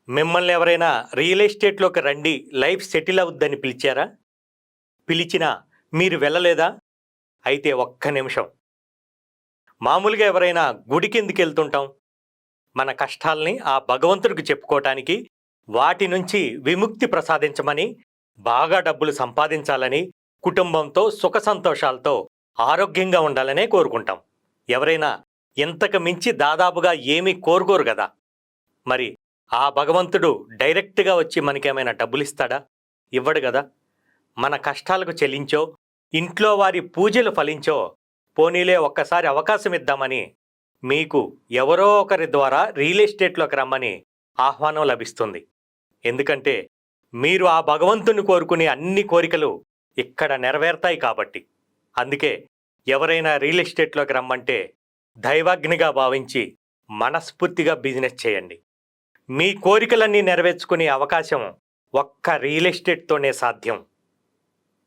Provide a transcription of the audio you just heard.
మిమ్మల్ని ఎవరైనా రియల్ ఎస్టేట్లోకి రండి, లైఫ్ సెటిల్ అవుద్దని పిలిచారా? పిలిచినా మీరు వెళ్ళలేదా? అయితే ఒక్క నిమిషం. మామూలుగా ఎవరైనా గుడికి ఎందుకు వెళ్తుంటాం? మన కష్టాల్ని ఆ భగవంతుడికి చెప్పుకోవటానికి, వాటి నుంచి విముక్తి ప్రసాదించమని, బాగా డబ్బులు సంపాదించాలని, కుటుంబంతో సుఖ సంతోషాలతో ఆరోగ్యంగా ఉండాలనే కోరుకుంటాం. ఎవరైనా ఇంతకు మించి దాదాపుగా ఏమీ కోరుకోరు కదా. మరి ఆ భగవంతుడు డైరెక్ట్గా వచ్చి మనకేమైనా డబ్బులిస్తాడా? ఇవ్వడు గదా. మన కష్టాలకు చెల్లించో, ఇంట్లో వారి పూజలు ఫలించో, పోనీలే ఒక్కసారి అవకాశం ఇద్దామని మీకు ఎవరో ఒకరి ద్వారా రియల్ ఎస్టేట్లోకి రమ్మని ఆహ్వానం లభిస్తుంది. ఎందుకంటే మీరు ఆ భగవంతుని కోరుకునే అన్ని కోరికలు ఇక్కడ నెరవేరుతాయి కాబట్టి. అందుకే ఎవరైనా రియల్ ఎస్టేట్లోకి రమ్మంటే దైవాగ్నిగా భావించి మనస్ఫూర్తిగా బిజినెస్ చేయండి. మీ కోరికలన్నీ నెరవేర్చుకునే అవకాశం ఒక్క రియల్ ఎస్టేట్తోనే సాధ్యం.